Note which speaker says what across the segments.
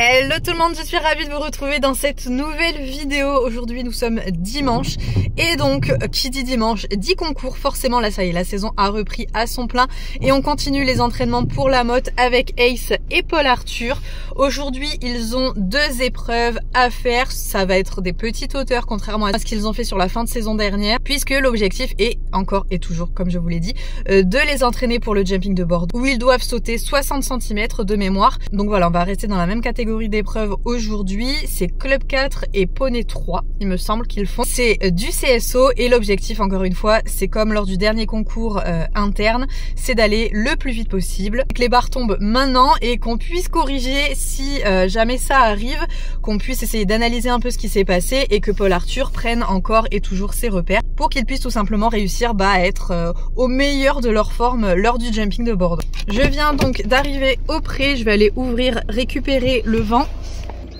Speaker 1: Hello tout le monde, je suis ravie de vous retrouver dans cette nouvelle vidéo. Aujourd'hui nous sommes dimanche et donc qui dit dimanche dit concours. Forcément là ça y est, la saison a repris à son plein et on continue les entraînements pour la motte avec Ace et Paul Arthur. Aujourd'hui ils ont deux épreuves à faire, ça va être des petites hauteurs contrairement à ce qu'ils ont fait sur la fin de saison dernière, puisque l'objectif est encore et toujours, comme je vous l'ai dit, de les entraîner pour le jumping de board où ils doivent sauter 60 cm de mémoire. Donc voilà, on va rester dans la même catégorie d'épreuves aujourd'hui. C'est Club 4 et Poney 3, il me semble qu'ils font. C'est du CSO et l'objectif, encore une fois, c'est comme lors du dernier concours interne, c'est d'aller le plus vite possible, que les barres tombent maintenant et qu'on puisse corriger si jamais ça arrive, qu'on puisse essayer d'analyser un peu ce qui s'est passé et que Paul Arthur prenne encore et toujours ses repères pour qu'ils puissent tout simplement réussir à être au meilleur de leur forme lors du jumping de board. Je viens donc d'arriver au pré, je vais aller ouvrir, récupérer le vent.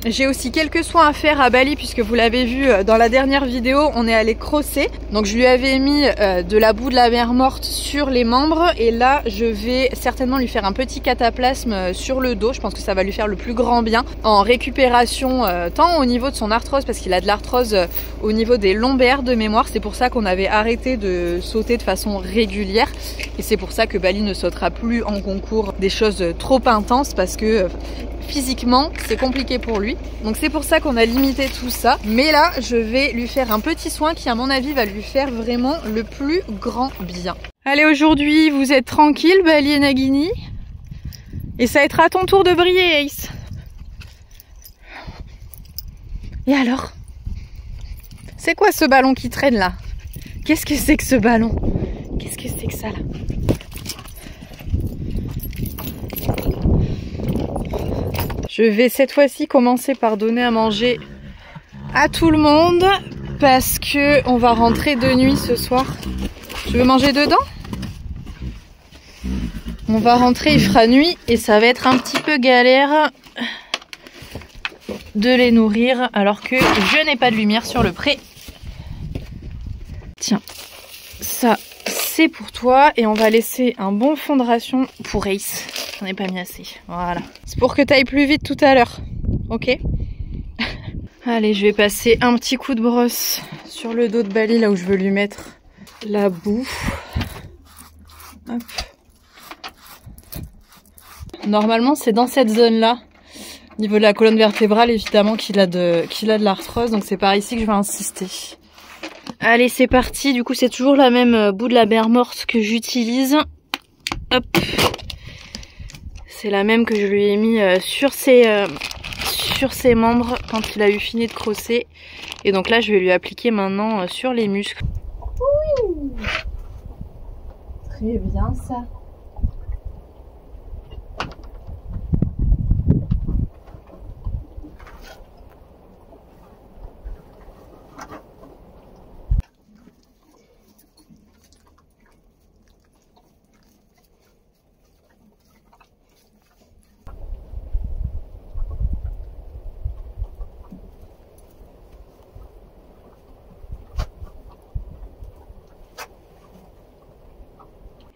Speaker 1: J'ai aussi quelques soins à faire à Bali puisque vous l'avez vu dans la dernière vidéo, on est allé crosser. Donc je lui avais mis de la boue de la mer morte sur les membres et là je vais certainement lui faire un petit cataplasme sur le dos. Je pense que ça va lui faire le plus grand bien en récupération tant au niveau de son arthrose parce qu'il a de l'arthrose au niveau des lombaires de mémoire. C'est pour ça qu'on avait arrêté de sauter de façon régulière et c'est pour ça que Bali ne sautera plus en concours des choses trop intenses parce que physiquement c'est compliqué pour lui, donc c'est pour ça qu'on a limité tout ça. Mais là je vais lui faire un petit soin qui à mon avis va lui faire vraiment le plus grand bien. Allez, aujourd'hui vous êtes tranquille Bali et Nagini et ça va être à ton tour de briller Ace. Et alors, c'est quoi ce ballon qui traîne là? Qu'est-ce que c'est que ce ballon? Qu'est-ce que c'est que ça là? Je vais cette fois-ci commencer par donner à manger à tout le monde parce que on va rentrer de nuit ce soir. Tu veux manger dedans? On va rentrer, il fera nuit et ça va être un petit peu galère de les nourrir alors que je n'ai pas de lumière sur le pré. Tiens, ça c'est pour toi et on va laisser un bon fond de ration pour Ace. J'en ai pas mis assez, voilà. C'est pour que tu ailles plus vite tout à l'heure, ok? Allez, je vais passer un petit coup de brosse sur le dos de Bali, là où je veux lui mettre la boue. Hop. Normalement, c'est dans cette zone-là, au niveau de la colonne vertébrale, évidemment, qu'il a de l'arthrose, donc c'est par ici que je vais insister. Allez, c'est parti, du coup, c'est toujours la même boue de la mer morte que j'utilise. Hop. C'est la même que je lui ai mis sur ses membres quand il a eu fini de crosser. Et donc là, je vais lui appliquer maintenant sur les muscles. Ouh, très bien ça.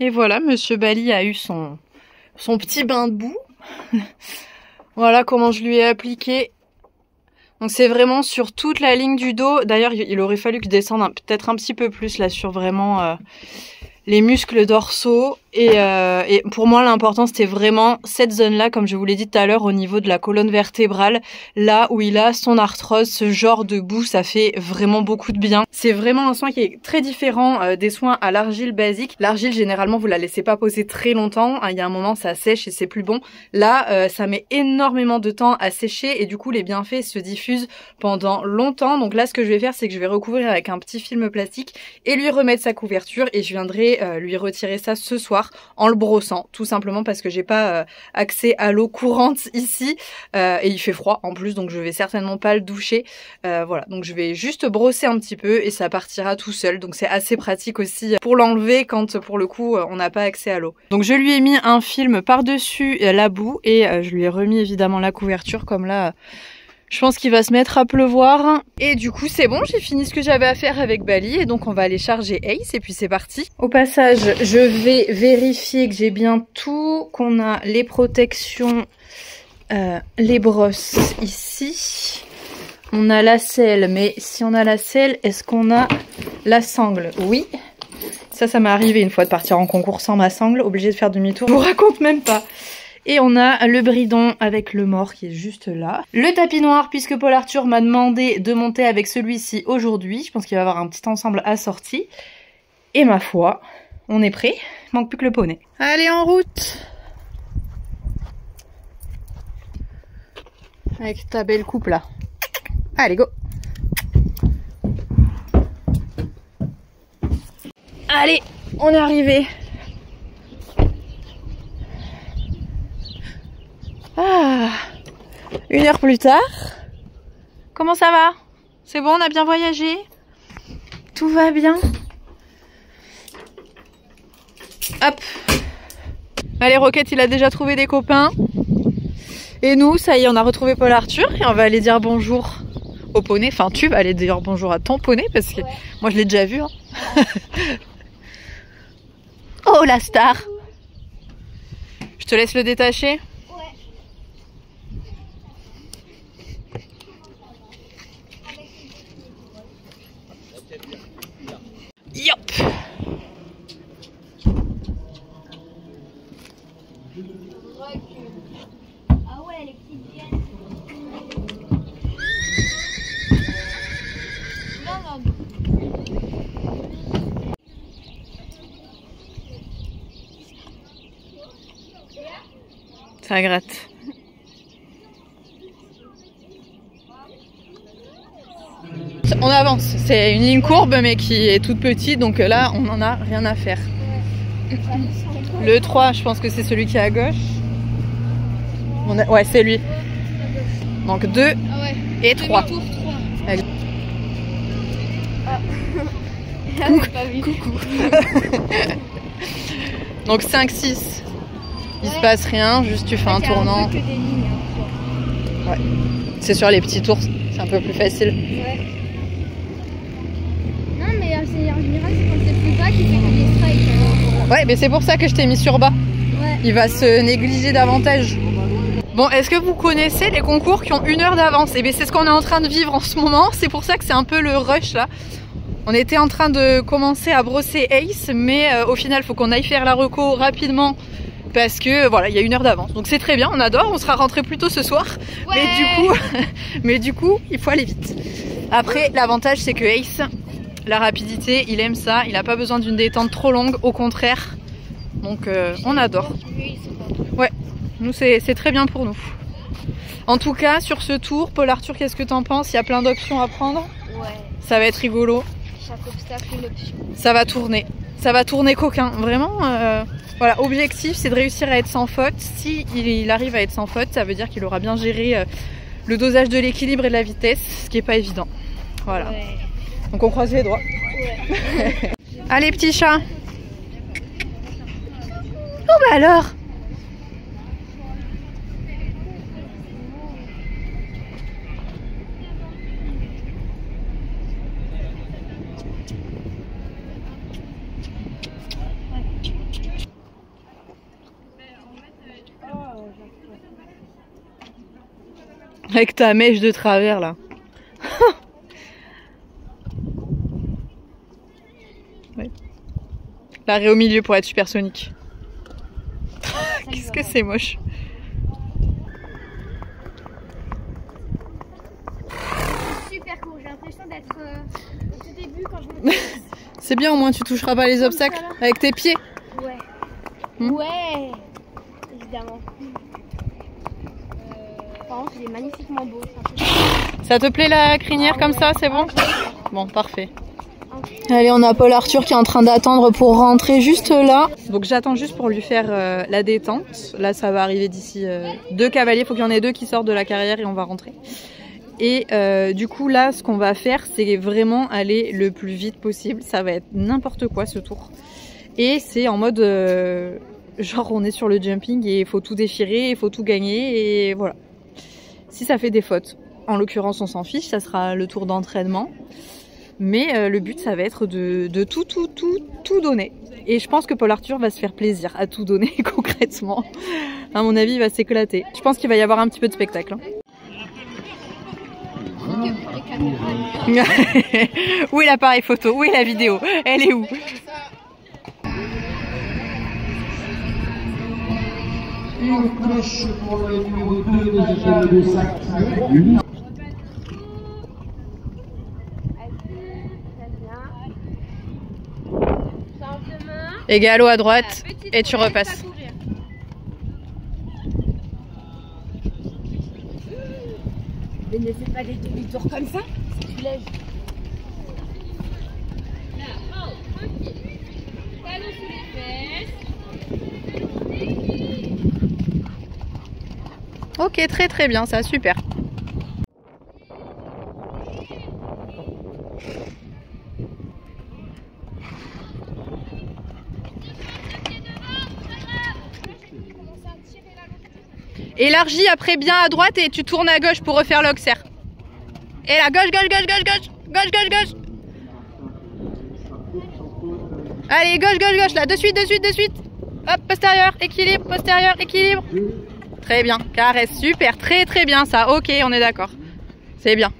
Speaker 1: Et voilà, Monsieur Bali a eu son petit bain de boue. Voilà comment je lui ai appliqué. Donc c'est vraiment sur toute la ligne du dos. D'ailleurs, il aurait fallu que je descende peut-être un petit peu plus là sur vraiment les muscles dorsaux. Et pour moi, l'important, c'était vraiment cette zone-là, comme je vous l'ai dit tout à l'heure, au niveau de la colonne vertébrale, là où il a son arthrose, ce genre de boue, ça fait vraiment beaucoup de bien. C'est vraiment un soin qui est très différent des soins à l'argile basique. L'argile, généralement, vous la laissez pas poser très longtemps. Il y a un moment, ça sèche et c'est plus bon. Là, ça met énormément de temps à sécher et du coup, les bienfaits se diffusent pendant longtemps. Donc là, ce que je vais faire, c'est que je vais recouvrir avec un petit film plastique et lui remettre sa couverture et je viendrai lui retirer ça ce soir en le brossant, tout simplement parce que j'ai pas accès à l'eau courante ici et il fait froid en plus, donc je vais certainement pas le doucher. Voilà, donc je vais juste brosser un petit peu et ça partira tout seul, donc c'est assez pratique aussi pour l'enlever quand pour le coup on n'a pas accès à l'eau. Donc je lui ai mis un film par-dessus la boue et je lui ai remis évidemment la couverture comme là. Je pense qu'il va se mettre à pleuvoir. Et du coup c'est bon, j'ai fini ce que j'avais à faire avec Bali. Et donc on va aller charger Ace et puis c'est parti. Au passage, je vais vérifier que j'ai bien tout, qu'on a les protections les brosses ici. On a la selle, mais si on a la selle, est-ce qu'on a la sangle? Oui. Ça m'est arrivé une fois de partir en concours sans ma sangle, obligée de faire demi-tour. Je vous raconte même pas. Et on a le bridon avec le mort qui est juste là. Le tapis noir, puisque Paul Arthur m'a demandé de monter avec celui-ci aujourd'hui. Je pense qu'il va y avoir un petit ensemble assorti. Et ma foi, on est prêt. Il manque plus que le poney. Allez, en route! Avec ta belle coupe là. Allez, go! Allez, on est arrivé. Ah, 1 heure plus tard. Comment ça va? C'est bon, on a bien voyagé? Tout va bien? Hop. Allez, Roquette, il a déjà trouvé des copains. Et nous, ça y est, on a retrouvé Paul Arthur. Et on va aller dire bonjour au poney. Enfin, tu vas aller dire bonjour à ton poney parce que moi, je l'ai déjà vu. Hein. Oh, la star! Je te laisse le détacher? Yop!
Speaker 2: Ah ouais, les petites viennes. Non.
Speaker 1: Ça gratte. On avance, c'est une ligne courbe mais qui est toute petite, donc là on n'en a rien à faire. Le 3, je pense que c'est celui qui est à gauche. Ouais, c'est lui. Donc 2 et 3. Coucou. Donc 5, 6. Il se passe rien, juste tu fais un tournant. Ouais. C'est sur les petits tours, c'est un peu plus facile.
Speaker 2: Ouais. Non mais en général c'est quand c'est plus bas qu'il fait que des strikes.
Speaker 1: Ouais, mais c'est pour ça que je t'ai mis sur bas.
Speaker 2: Ouais.
Speaker 1: Il va se négliger davantage. Bon, est-ce que vous connaissez les concours qui ont 1 heure d'avance? Et bien c'est ce qu'on est en train de vivre en ce moment. C'est pour ça que c'est un peu le rush là. On était en train de commencer à brosser Ace, mais au final il faut qu'on aille faire la reco rapidement. Parce que voilà, il y a 1 heure d'avance. Donc c'est très bien, on adore, on sera rentré plus tôt ce soir. Ouais. Mais du coup, il faut aller vite. Après, l'avantage c'est que Ace, la rapidité, il aime ça. Il n'a pas besoin d'une détente trop longue, au contraire. Donc on adore. Ouais, nous c'est très bien pour nous. En tout cas, sur ce tour, Paul Arthur, qu'est-ce que t'en penses? Il y a plein d'options à prendre. Ouais. Ça va être rigolo.
Speaker 2: Chaque obstacle, une option.
Speaker 1: Ça va tourner. Ça va tourner coquin. Vraiment, voilà, objectif, c'est de réussir à être sans faute. Si il arrive à être sans faute, ça veut dire qu'il aura bien géré le dosage de l'équilibre et de la vitesse, ce qui n'est pas évident. Voilà. Ouais. Donc on croise les doigts. Ouais. Allez, petit chat. Oh bah alors. Avec ta mèche de travers là. Ouais. L'arrêt au milieu pour être supersonique. Qu'est-ce que c'est moche.
Speaker 2: Super cool, j'ai l'impression d'être au tout début quand je me
Speaker 1: C'est bien, au moins tu toucheras pas les obstacles avec tes pieds.
Speaker 2: Ouais. Ouais, évidemment. Il est magnifiquement beau.
Speaker 1: Ça te plaît la crinière comme ça, c'est bon? Bon, parfait. Allez, on a Paul Arthur qui est en train d'attendre pour rentrer juste là. Donc j'attends juste pour lui faire la détente. Là, ça va arriver d'ici 2 cavaliers. Il faut qu'il y en ait 2 qui sortent de la carrière et on va rentrer. Et du coup, là, ce qu'on va faire, c'est vraiment aller le plus vite possible. Ça va être n'importe quoi ce tour. Et c'est en mode... genre, on est sur le jumping et il faut tout déchirer, il faut tout gagner et voilà. Si ça fait des fautes, en l'occurrence on s'en fiche, ça sera le tour d'entraînement. Mais le but ça va être de tout donner. Et je pense que Paul Arthur va se faire plaisir à tout donner concrètement. À mon avis, il va s'éclater. Je pense qu'il va y avoir un petit peu de spectacle. Hein. Où est l'appareil photo? Où est la vidéo? Elle est où?
Speaker 3: Une cloche pour le numéro 2 de sac.
Speaker 1: Et galop à droite et tu repasses.
Speaker 2: Mais ne fais pas des demi-tours comme ça, tu lèves. Là, oh, tranquille. Talon sous les fesses.
Speaker 1: Ok, très très bien, ça, super. Élargis après bien à droite et tu tournes à gauche pour refaire l'auxerre. Et là, gauche, gauche, gauche, gauche, gauche, gauche, gauche, gauche. Allez, gauche, gauche, gauche, là, de suite, de suite, de suite. Hop, postérieur, équilibre, postérieur, équilibre. Très bien, caresse, super, très très bien ça, ok, on est d'accord. C'est bien.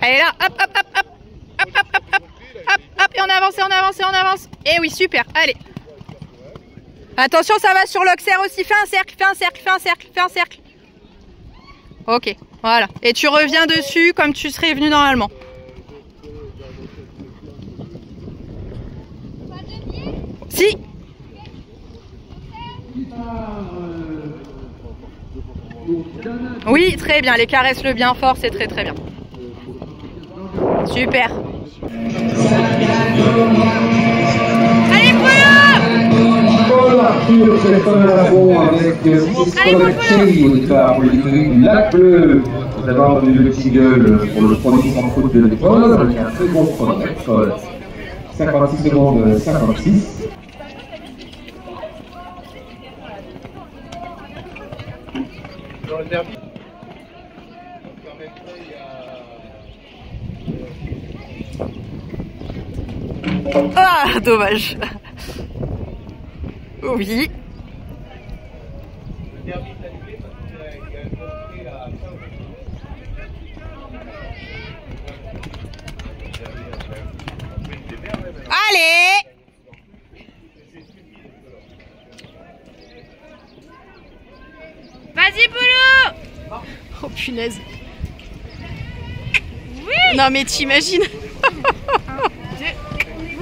Speaker 1: Allez là, hop, hop, hop, hop, hop, hop, hop, hop, hop, hop, et on avance, et on avance, et on avance. Et oui, super, allez. Attention, ça va sur l'auxerre aussi. Fais un cercle, fais un cercle, fais un cercle, fais un cercle. Ok, voilà. Et tu reviens dessus comme tu serais venu normalement. Si. Oui, très bien. Les caresses-le bien fort, c'est très très bien. Super. Allez,
Speaker 3: Paul Arthur au téléphone à la bombe avec Nicolas Kelly au départ pour l'écurie du Lac Bleu. Vous avez entendu le single pour le premier sans faute de l'école, qui est un très bon chronomètre, 56 secondes 56. Dans le derby,
Speaker 1: ah, dommage. Oui. Allez.
Speaker 2: Vas-y, Boulot.
Speaker 1: Oh punaise.
Speaker 2: Oui.
Speaker 1: Non mais t'imagines.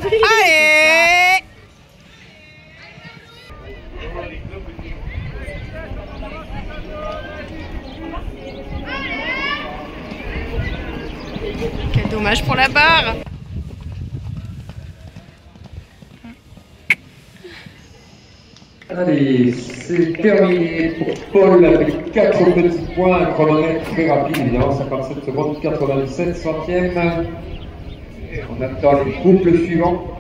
Speaker 1: Allez. Quel dommage pour la barre.
Speaker 3: Allez, c'est terminé pour Paul avec 4 petits points, un chronomètre très rapide, évidemment 57 secondes 97 centièmes. On attend les couples suivants.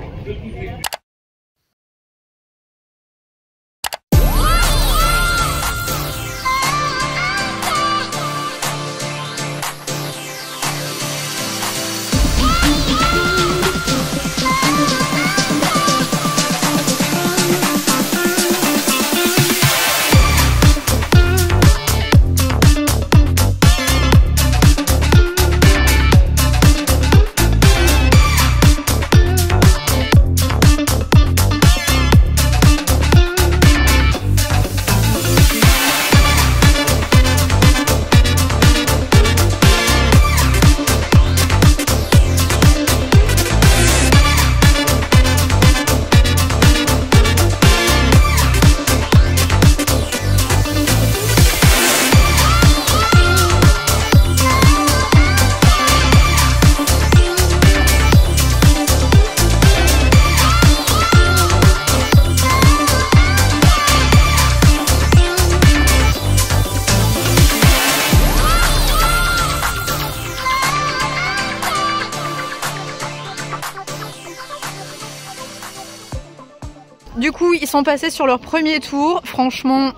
Speaker 1: Du coup, ils sont passés sur leur premier tour. Franchement,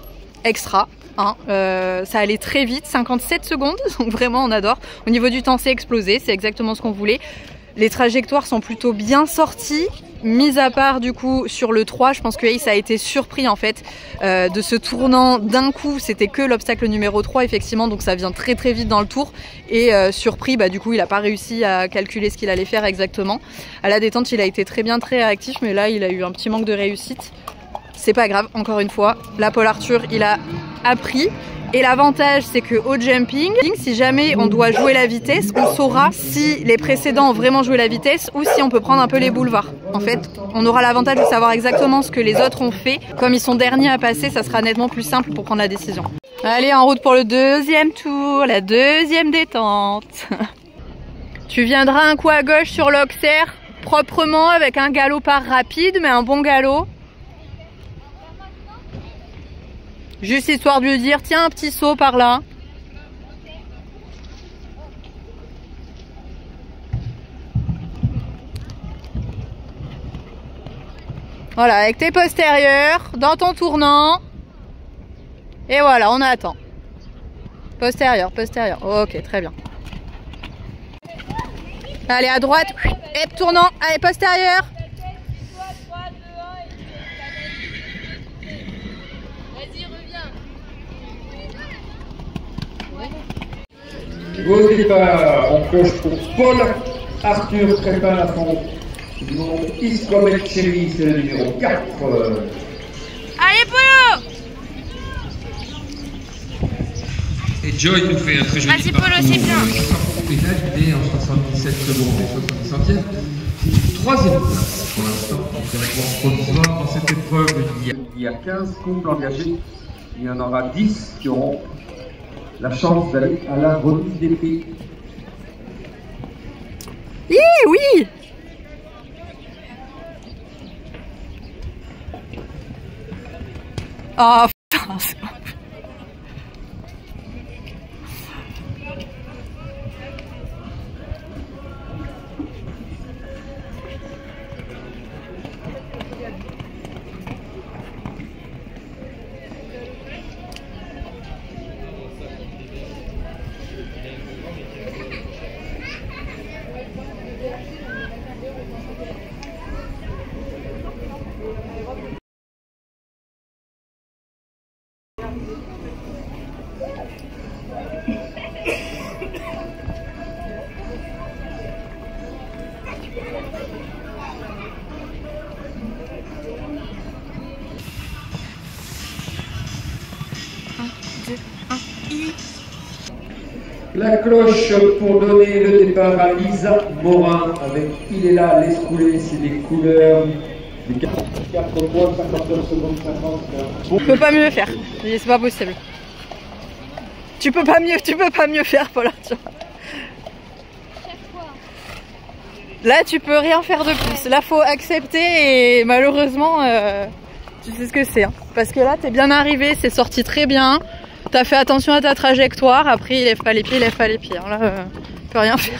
Speaker 1: extra. Hein. Ça allait très vite, 57 secondes. Donc vraiment, on adore. Au niveau du temps, c'est explosé. C'est exactement ce qu'on voulait. Les trajectoires sont plutôt bien sorties. Mis à part du coup sur le 3, je pense que Ace a été surpris en fait de ce tournant d'un coup. C'était que l'obstacle numéro 3 effectivement, donc ça vient très très vite dans le tour. Et surpris, bah, du coup il n'a pas réussi à calculer ce qu'il allait faire exactement. À la détente il a été très bien, très réactif, mais là il a eu un petit manque de réussite. C'est pas grave, encore une fois, la Paul Arthur il a appris. Et l'avantage c'est que au jumping, si jamais on doit jouer la vitesse, on saura si les précédents ont vraiment joué la vitesse ou si on peut prendre un peu les boulevards. En fait, on aura l'avantage de savoir exactement ce que les autres ont fait. Comme ils sont derniers à passer, ça sera nettement plus simple pour prendre la décision. Allez, en route pour le deuxième tour, la deuxième détente. Tu viendras un coup à gauche sur l'Auxerre, proprement, avec un galop pas rapide, mais un bon galop. Juste histoire de lui dire, tiens, un petit saut par là. Voilà, avec tes postérieurs, dans ton tournant. Et voilà, on attend. Postérieur, postérieur. Ok, très bien. Allez, à droite. Et tournant. Allez, postérieur.
Speaker 3: Au départ, on coche pour Paul Arthur prépare son nom Iscomet Cherry, c'est le numéro 4.
Speaker 2: Allez, Polo!
Speaker 4: Et Joy nous fait un très joli
Speaker 2: Vas-y, Polo, c'est bien.
Speaker 4: Il est en 77 secondes et 70 centièmes. Troisième place pour l'instant, en direction provisoire dans cette épreuve.
Speaker 3: Il y a 15 couples engagés. Il y en aura 10 qui auront la chance d'aller à la remise des prix.
Speaker 1: Oui. Oh putain, c'est bon.
Speaker 3: La cloche pour donner le départ à Lisa Morin avec Il est là, laisse couler, c'est des couleurs. Des 4 points, 59 secondes 50.
Speaker 1: Je peux pas mieux faire, c'est pas possible. Tu peux pas mieux faire, Paul Arthur. Là tu peux rien faire de plus, là faut accepter et malheureusement tu sais ce que c'est. Hein. Parce que là t'es bien arrivé, c'est sorti très bien. T'as fait attention à ta trajectoire, après il lève pas les pieds, il lève pas les pieds. Là, tu peux rien faire.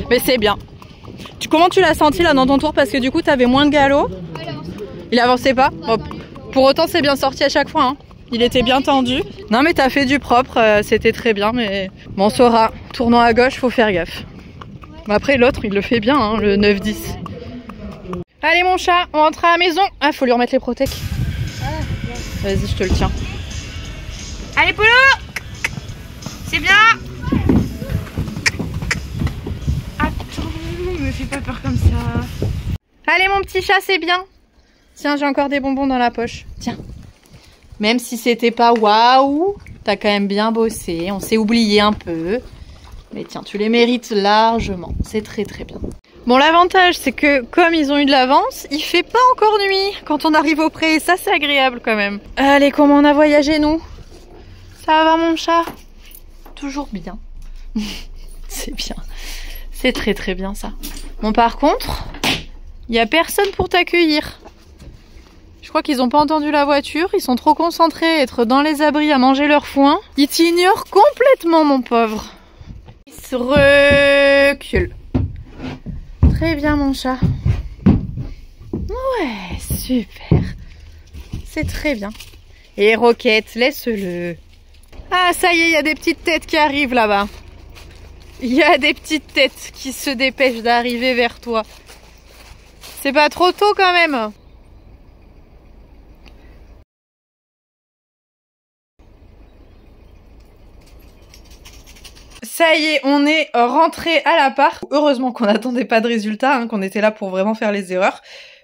Speaker 1: Mais c'est bien. Comment tu l'as senti là dans ton tour? Parce que du coup t'avais moins de galop. Il avançait pas. Bon, pour autant c'est bien sorti à chaque fois. Hein. Il était bien tendu. Non mais t'as fait du propre, c'était très bien. Mais bon, on saura. Tournant à gauche, faut faire gaffe. Après l'autre il le fait bien, hein, le 9-10. Allez mon chat, on rentre à la maison. Ah, faut lui remettre les protèques. Vas-y, je te le tiens.
Speaker 2: Allez, Polo! C'est bien! Attends, me fais pas peur comme ça.
Speaker 1: Allez mon petit chat, c'est bien. Tiens, j'ai encore des bonbons dans la poche. Tiens. Même si c'était pas waouh, t'as quand même bien bossé. On s'est oublié un peu. Mais tiens, tu les mérites largement. C'est très très bien. Bon, l'avantage, c'est que comme ils ont eu de l'avance, il fait pas encore nuit quand on arrive au pré. Ça, c'est agréable quand même. Allez, comment on a voyagé, nous? Ça va, mon chat? Toujours bien. C'est bien. C'est très très bien, ça. Bon, par contre, il n'y a personne pour t'accueillir. Je crois qu'ils n'ont pas entendu la voiture. Ils sont trop concentrés à être dans les abris, à manger leur foin. Ils t'ignorent complètement, mon pauvre. Il se recule. Très bien, mon chat. Ouais, super. C'est très bien. Et Roquette, laisse-le. Ah, ça y est, il y a des petites têtes qui arrivent là-bas. Il y a des petites têtes qui se dépêchent d'arriver vers toi. C'est pas trop tôt quand même. Ça y est, on est rentré à l'appart. Heureusement qu'on n'attendait pas de résultat, hein, qu'on était là pour vraiment faire les erreurs.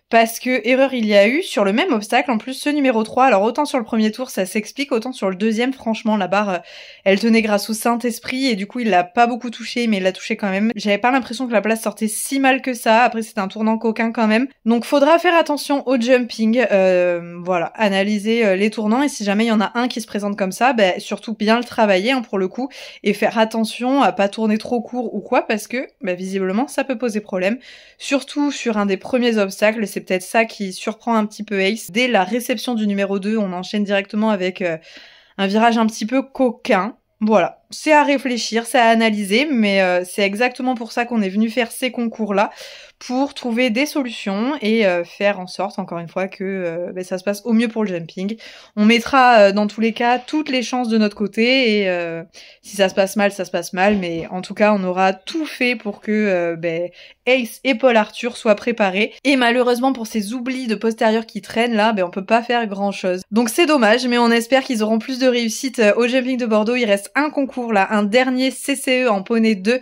Speaker 1: Parce que erreur il y a eu sur le même obstacle, en plus ce numéro 3, alors autant sur le premier tour ça s'explique, autant sur le deuxième, franchement la barre elle tenait grâce au Saint-Esprit et du coup il l'a pas beaucoup touché mais il l'a touché quand même. J'avais pas l'impression que la place sortait si mal que ça, après c'était un tournant coquin quand même. Donc faudra faire attention au jumping, voilà, analyser les tournants et si jamais il y en a un qui se présente comme ça, bah, surtout bien le travailler hein, pour le coup et faire attention à pas tourner trop court ou quoi parce que bah, visiblement ça peut poser problème, surtout sur un des premiers obstacles. C'est peut-être ça qui surprend un petit peu Ace. Dès la réception du numéro 2, on enchaîne directement avec un virage un petit peu coquin. Voilà, c'est à réfléchir, c'est à analyser, mais c'est exactement pour ça qu'on est venu faire ces concours-là, pour trouver des solutions et faire en sorte, encore une fois, que ça se passe au mieux pour le jumping. On mettra dans tous les cas toutes les chances de notre côté et si ça se passe mal, ça se passe mal, mais en tout cas, on aura tout fait pour que Ace et Paul Arthur soient préparés. Et malheureusement, pour ces oublis de postérieur qui traînent là, on peut pas faire grand-chose. Donc c'est dommage, mais on espère qu'ils auront plus de réussite au jumping de Bordeaux. Il reste un concours là, un dernier CCE en poney 2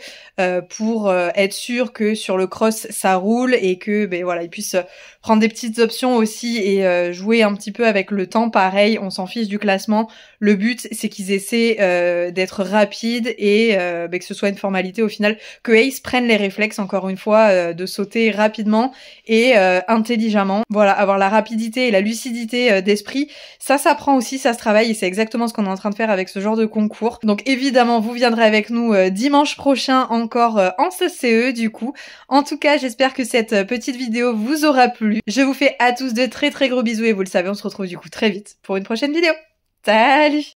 Speaker 1: pour être sûr que sur le cross ça roule et que voilà ils puissent prendre des petites options aussi et jouer un petit peu avec le temps. Pareil, on s'en fiche du classement. Le but c'est qu'ils essaient d'être rapides et que ce soit une formalité au final, que Ace prenne les réflexes encore une fois de sauter rapidement et intelligemment. Voilà, avoir la rapidité et la lucidité d'esprit, ça s'apprend aussi, ça se travaille et c'est exactement ce qu'on est en train de faire avec ce genre de concours. Donc évidemment, vous viendrez avec nous dimanche prochain encore en CCE du coup. En tout cas, j'espère que cette petite vidéo vous aura plu. Je vous fais à tous de très très gros bisous et vous le savez, on se retrouve du coup très vite pour une prochaine vidéo. Salut!